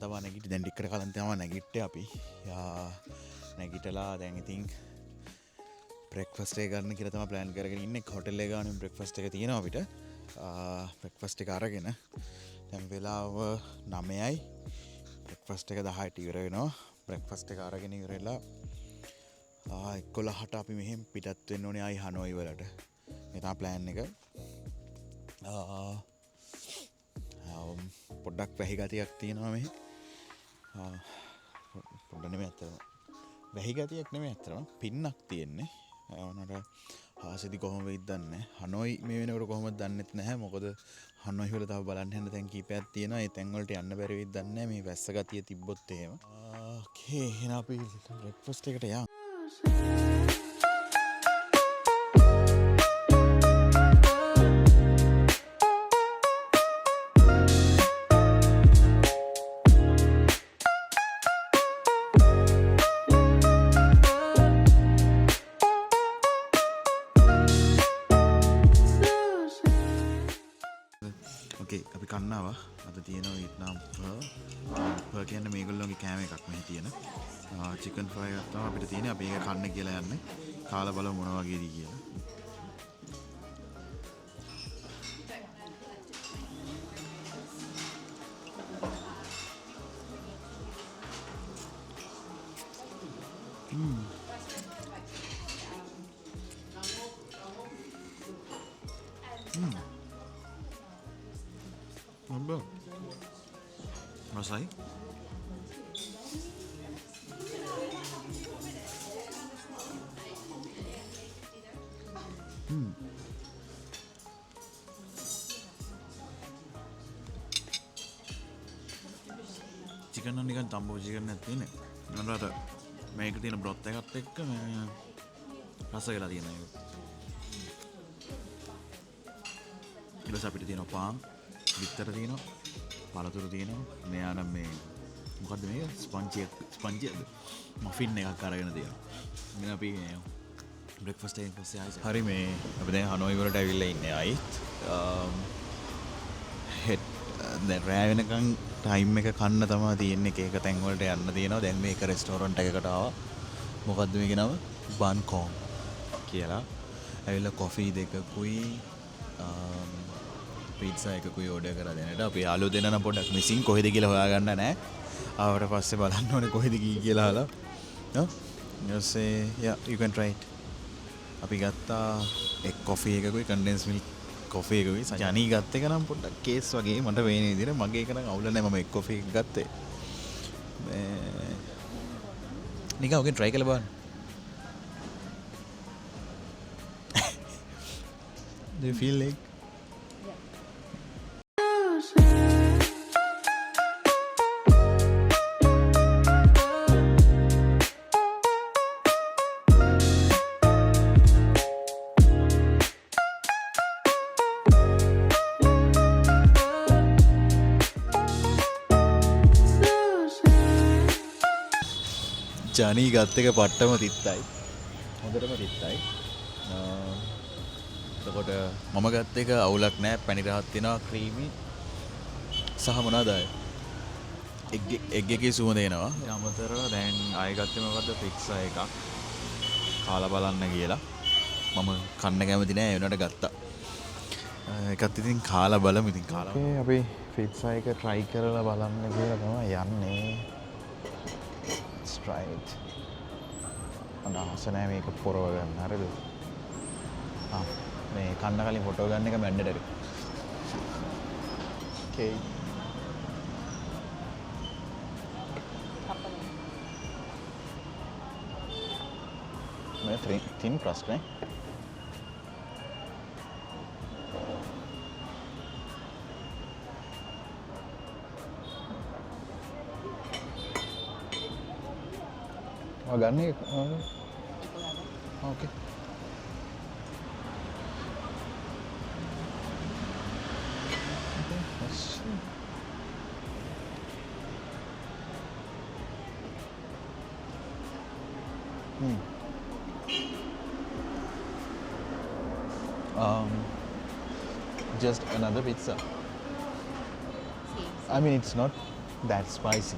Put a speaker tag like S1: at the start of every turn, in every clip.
S1: තමයි නැගිටි දැන් ටිකට කලින් තමයි නැගිට්ටේ අපි. නැගිටලා දැන් ඉතින් බ්‍රෙක්ෆාස්ට් එක ගන්න කියලා තමයි ප්ලෑන් කරගෙන ඉන්නේ. හෝටල් එක ගානේ බ්‍රෙක්ෆාස්ට් එක තියෙනවා අපිට. බ්‍රෙක්ෆාස්ට් එක අරගෙන දැන් වෙලාව 9යි. බ්‍රෙක්ෆාස්ට් එක 10ට ඉවර වෙනවා. බ්‍රෙක්ෆාස්ට් එක අරගෙන ඉවරලා 11ට අපි මෙහෙන් පිටත් වෙන්න ඕනේ ආයි හනෝයි වලට. මේ තමයි ප්ලෑන් එක. පොඩ්ඩක් වැහි ගතියක් තියෙනවා මෙහි. පොඩ්ඩක් නෙමෙයි අතන. වැහි ගතියක් නෙමෙයි අතන. පින්නක් තියෙන්නේ. වුණාට ආසෙදි කොහොම වෙයිද දන්නේ නැහැ. හනෝයි මේ වෙනකොට කොහොමද දන්නෙත් නැහැ. මොකද හනෝයි වල තව බලන්න යන තැන් කීපයක් තියෙනවා. ඒ තැන් වලට යන්න බැරි වෙයිද දන්නේ නැහැ. මේ වැස්ස ගතිය තිබ්බොත් එහෙම. ඕකේ එහෙනම් අපි බ්‍රෙක්ෆාස්ට් එකට යමු. අපි කන්නවා අද තියෙනවා වියට්නාම් ෆර් කියන්නේ මේගොල්ලෝගේ කෑම එකක් මෙහි තියෙන චිකන් ෆ්‍රයි එකක් තමයි අපිට තියෙන්නේ. අපි ඒක කන්න කියලා යන්නේ. කාලා බලමු මොන වගේද කියලා. Rasai? Chicken නම් නිකන් තම්බෝ chicken එකක් තියෙන්නේ. නේද? මේක තියෙන බ්‍රොත් එකත් එක්ක රස වෙලා තියෙනවා ඒක. ඊට පස්සේ අපිට තියෙනවා පාන්, බිත්තර තියෙනවා. පළතුරු තියෙනවා. මෙයා නම් මේ මොකද්ද මේක? ස්පන්ජියක්ද? මෆින් එකක් අරගෙන තියෙනවා. ඉතින් අපි බ්‍රෙක්ෆාස්ට් එකෙන් පස්සේ ආයෙත් හරි මේ අපි දැන් හනෝයි වලට ඇවිල්ලා ඉන්නේ ආයිත්. දැන් රෑ වෙනකන් ටයිම් එක කන්න තමයි තියෙන්නේ. එක තැන් වලට යන්න තියෙනවා. දැන් මේක රෙස්ටෝරන්ට් එකකට ආවා. මොකද්ද මේකේ නම? බන්කොන් කියලා. ඇවිල්ලා කොෆි දෙකකුයි පීට්සා එකකුයි ඕඩර් කරලා දෙන්නට. අපි යාළුවෝ දෙන්න නම් පොඩ්ඩක් මිසින් කොහෙද කියලා හොයාගන්න නැහැ. ආවට පස්සේ බලන්න ඕනේ කොහෙද ගියේ කියලා අහලා. ඊට you can try it. අපි ගත්තා එක් කොෆි එකකුයි කන්ඩෙන්ස් මිල්ක් කොෆි එකකුයි. ජනී ගත්ත එක නම් පොඩ්ඩක් කේස් වගේ මට වෙන විදිහට මගේ එක නම් අවුල නැහැ. මම එක් කොෆි එකක් ගත්තේ. නිකන් ඔකෙන් try කරලා බලන්න. Do you feel like ජනී ගත්ත එක පට්ටම තිත්තයි. හොඳටම තිත්තයි. එතකොට මම ගත්ත එක අවුලක් නැහැ. පැණි රහත් වෙනවා, ක්‍රීමි සහ මොනවාද ආයේ එග් එකේ සුවඳ එනවා. ඒ අමතරව දැන් ආයෙ ගත්තේ මොකද්ද? පිට්සා එකක්. කාලා බලන්න කියලා. මම කන්න කැමති නෑ ඒ වුණාට ගත්තා. ඒකත් ඉතින් කාලා බලමු ඉතින් කාලා. අපි පිට්සා එක try කරලා බලන්න කියලා තමයි යන්නේ. Try it. අනවශ්‍ය නැහැ මේක පොරව ගන්න. හරිද? මේ කන්න කලින් ෆොටෝ ගන්න එක මැන්ඩේටරි. Okay. මේ thin crust නේ. ගන්න එක ඕකේ. Just another pizza. I mean, it's not That's spicy.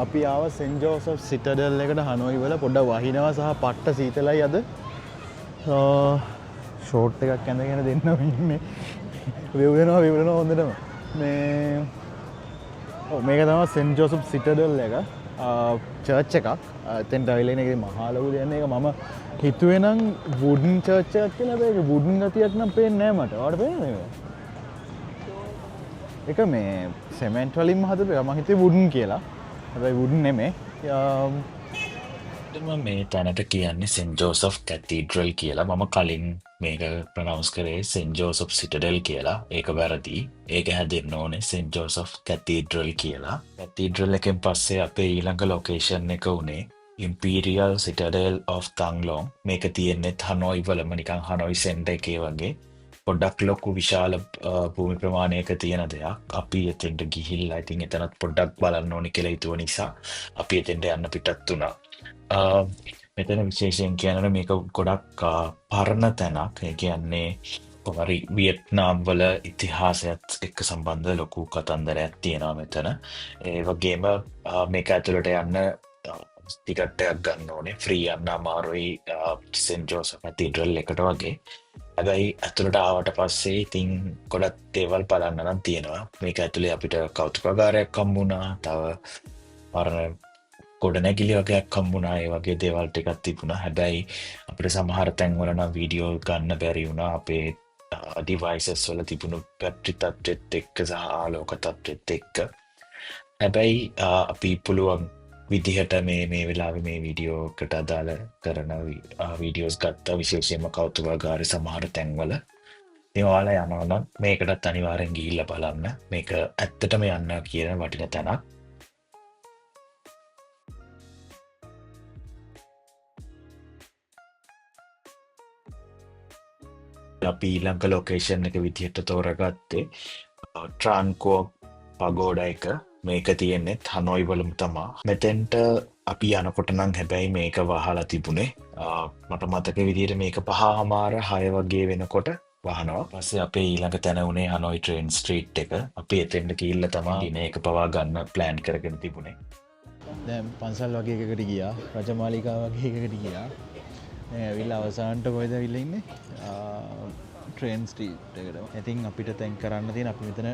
S1: අපි ආව සෙන්ට් ජෝසප් සිටඩල් එකට හනෝයි වල පොඩ්ඩක් වහිනවා සහ පට්ට සීතලයි අද. ෂෝට් එකක් ඇඳගෙන දෙන්නම ඉන්නේ. විවරනවා හොඳටම. මේක තමයි සෙන්ට් ජෝසප් සිටඩල් එක. චර්ච් එකක්. එතෙන්ට ඇවිල්ලා ඉන්නේ. ඒක මහා ලොකු දෙයක් නේ. මම හිතුවේ නම් වුඩන් චර්ච් එකක් කියලා. ඒක වුඩන් ගතියක් නම් පේන්නේ නැහැ මට. ඔයාලට පේනවද මේක? ඒක මේ සෙමෙන්ට් වලින්ම හදපු එක. මම හිතුවේ වුඩන් කියලා. හැබැයි වුඩන් නෙමෙයි.
S2: මේ තැනට කියන්නේ සෙන්ට් ජෝසප් කැතීඩ්‍රල් කියලා. මම කලින් මේක ප්‍රනවුන්ස් කරේ සෙන්ට් ජෝසප් සිටඩල් කියලා. ඒක වැරදි. ඒක හැදෙන්න ඕනේ සෙන්ට් ජෝසප් කැතීඩ්‍රල් කියලා. කැතීඩ්‍රල් එකෙන් පස්සේ අපේ ඊළඟ ලොකේෂන් එක උනේ ඉම්පීරියල් සිටඩල් of තංලොන්. මේක තියෙන්නේ හනෝයි වලම නිකන් හනෝයි සෙන්ටර් එකේ වගේ. පොඩ්ඩක් ලොකු විශාල භූමි ප්‍රමාණයක තියෙන දෙයක්. අපි එතෙන්ට ගිහිල්ලා ඉතින් එතනත් පොඩ්ඩක් බලන්න ඕනි කියලා හිතුව නිසා අපි එතෙන්ට යන්න පිටත් වුණා. මෙතන විශේෂයෙන් කියනට මේක ගොඩක් පරණ තැනක්. ඒ කියන්නේ පොමරි වියට්නාම් වල ඉතිහාසයත් එක්ක සම්බන්ධ ලොකු කතන්දරයක් තියෙනවා මෙතන. ඒ වගේම මේක ඇතුළට යන්න ටිකට්ටයක් ගන්න ඕනේ. ෆ්‍රී යන්න අමාරුයි සෙන්ට් ජෝසප් කැතීඩ්‍රල් එකට වගේ. හැබැයි ඇතුළට ආවට පස්සේ ඉතින් ගොඩක් දේවල් බලන්න නම් තියෙනවා. මේක ඇතුලේ අපිට කෞතුකාගාරයක් හම්බුණා. තව පරණ ගොඩනැගිලි වගේක් හම්බුණා. ඒ වගේ දේවල් ටිකක් තිබුණා. හැබැයි අපිට සමහර තැන්වල නම් වීඩියෝ ගන්න බැරි වුණා. අපේ ඩිවයිසස් වල තිබුණු බැටරි තත්ත්වෙත් එක්ක සහ ආලෝක තත්ත්වෙත් එක්ක. හැබැයි අපි පුළුවන් විදිහට මේ වෙලාවේ මේ වීඩියෝ එකට අදාළ කරන වීඩියෝස් ගත්තා. විශේෂයෙන්ම කෞතුකාගාරේ සමහර තැන්වල. ඉතින් ඔයාලා යනවා නම් මේකටත් අනිවාර්යෙන් ගිහිල්ලා බලන්න. මේක ඇත්තටම යන්න කියන වටින තැනක්. අපි ඊළඟ ලොකේෂන් එක විදිහට තෝරගත්තේ ට්‍රාන්කෝ පගෝඩා එක. මේක තියෙන්නේ හනෝයි වලම තමා. මෙතෙන්ට අපි යනකොට නම් හැබැයි මේක වහලා තිබුණේ. මට මතක විදිහට මේක 5:00 වගේ වෙනකොට වහනවා. පස්සේ අපේ ඊළඟ තැන උනේ හනෝයි ට්‍රේන් ස්ට්‍රීට් එක. අපි එතෙන්ට ගිහිල්ලා තමයි දින එක පවා ගන්න ප්ලෑන් කරගෙන තිබුණේ.
S1: දැන් පන්සල් වගේ එකකට ගියා. රජමාලිගා වගේ එකකට ගියා. මේ ඇවිල්ලා අවසානට කොහෙද ඇවිල්ලා ඉන්නේ? ට්‍රේන් ස්ට්‍රීට් එකට. ඉතින් අපිට තැන් කරන්න තියෙන අපි මෙතන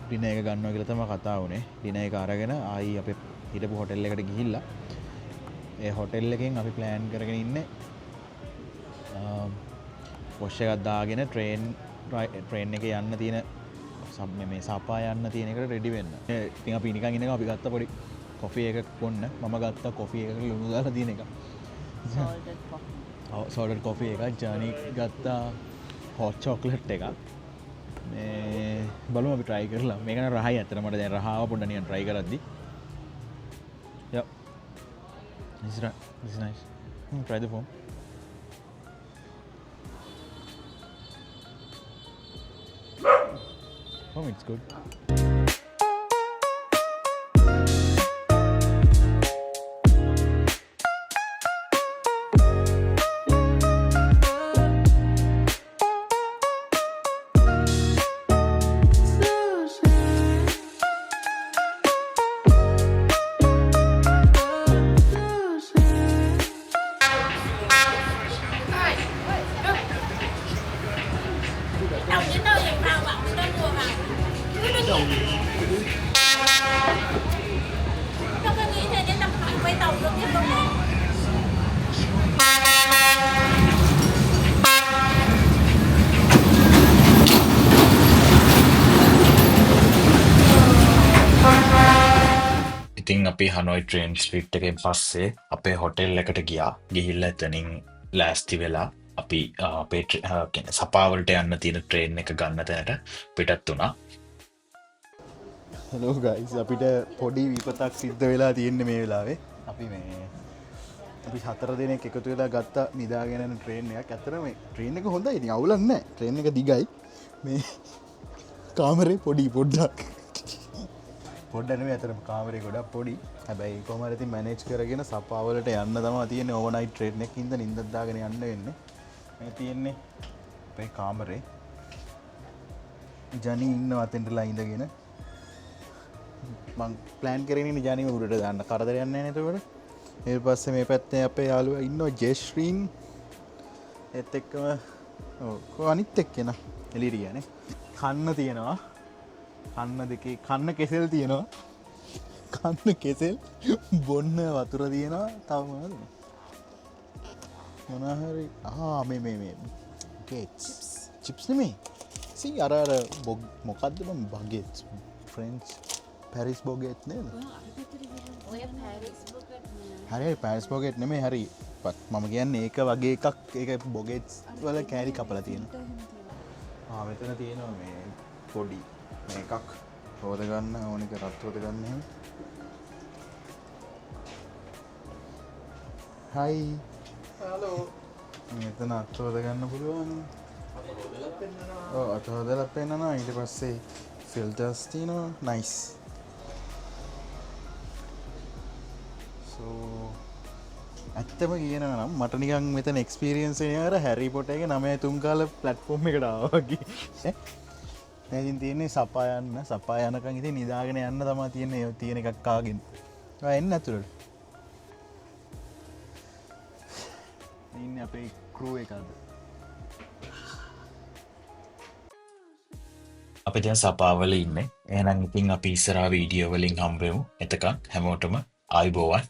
S1: ඩිනර් එක ගන්නවා කියලා තමයි කතා වුනේ. ඩිනර් එක අරගෙන ආයි අපේ හිටපු හොටෙල් එකට ගිහිල්ලා ඒ හොටෙල් එකෙන් අපි ප්ලෑන් කරගෙන ඉන්නේ පොෂ් එකක් දාගෙන ට්‍රේන් එකේ යන්න තියෙන මේ සපා යන්න තියෙන එකට රෙඩි වෙන්න. ඉතින් අපි නිකන් ඉන්නකම් අපි ගත්ත පොඩි කොෆි එකක් බොන්න. මම ගත්ත කොෆි එකක ලුණු දාලා තියෙන එක. සෝල්ටඩ් කොෆි එකක්. ජානි ගත්තා හොට් චොක්ලට් එකක්. මේ බලමු අපි try කරලා. මේක නම් රහයි ඇත්තට මට දැන් රහව පොඩ්ඩක් නිකන් try කරද්දි. Yep. This is nice. Try the foam. Oh, it's good.
S2: ඉතින් අපි හනෝයි ට්‍රේන් ස්ට්‍රීට් එකෙන් පස්සේ අපේ හොටෙල් එකට ගියා. ගිහිල්ලා එතනින් ලෑස්ති වෙලා අපි අපේ සපාවලට යන්න තියෙන ට්‍රේන් එක ගන්න තැනට පිටත් වුණා.
S1: Hello guys, අපිට පොඩි විපතක් සිද්ධ වෙලා තියෙන්නේ මේ වෙලාවේ. අපි මේ
S3: අපි 4 දෙනෙක් එකතු වෙලා ගත්ත නිදාගෙන යන ට්‍රේන් එකක්. ඇත්තටම මේ ට්‍රේන් එක හොඳයි. ඉතින් අවුලක් නැහැ. ට්‍රේන් එක දිගයි. මේ කාමරේ පොඩි පොඩ්ඩක්. පොඩ්ඩක් නෙමෙයි අතරම කාමරේ ගොඩක් පොඩි. හැබැයි කොහමද ඉතින් මැනේජ් කරගෙන සපාවලට යන්න තමයි තියෙන්නේ. ඕවර්නයිට් ට්‍රේන් එකකින් ඉඳන් නිින්දක් දාගෙන යන්න වෙන්නේ. මේ තියෙන්නේ අපේ කාමරේ. ජනි ඉන්නවා අතෙන්ටලා ඉඳගෙන. මං ප්ලෑන් කරගෙන ඉන්නේ ජනිව උඩට දාන්න. කරදරයක් නැහැ නේද එතකොට? ඊට පස්සේ මේ පැත්තේ අපේ යාළුවා ඉන්නවා ජෙස්ශ්‍රීන්. ඒත් එක්කම ඔව් අනිත් එක්කෙනා එළියට ගියානේ. කන්න තියෙනවා. කන්න දෙකේ කන්න කෙසෙල් තියෙනවා. කන්න කෙසෙල් බොන්න වතුර තියෙනවා. තව මොනවද? මොනවා හරි මේ ගේට්ස් චිප්ස් නෙමෙයි. සී අර මොකද්ද මම බගේට්ස් ෆ්‍රෙන්ච් පැරිස් බොගේට් නේද? හරි පැරිස් බොගේට් නෙමෙයි හරි. මම කියන්නේ ඒක වගේ එකක්. ඒක බොගේට්ස් වල කෑලි කපලා තියෙනවා. මෙතන තියෙනවා මේ පොඩි මේකක් හොද ගන්න ඕන එක රත් හොද ගන්න එහෙම. හයි හලෝ. මෙතන අත් හොද ගන්න පුළුවන්. අත හොදලා පෙන්නනවා. ඊට පස්සේ ෆිල්ටර්ස් තියෙනවා. නයිස්. ඇත්තම කියනවා නම් මට නිකන් මෙතන එක්ස්පීරියන්ස් වෙන අර හැරි පොටර් එකේ 9 කාල ප්ලැට්ෆෝම් එකට ආවා වගේ. දැන් තියෙන්නේ සපා යනකම් ඉතින් නිදාගෙන යන්න තමයි තියෙන්නේ. තියෙන එකක් කාගෙන. ඔයා එන්න ඇතුළට. ඉන්නේ අපේ ක්‍රූ එකද.
S2: අපි දැන් සපාවල ඉන්නේ. එහෙනම් ඉතින් අපි ඉස්සරහා වීඩියෝ වලින් හම්බෙමු. එතකන් හැමෝටම ආයුබෝවන්.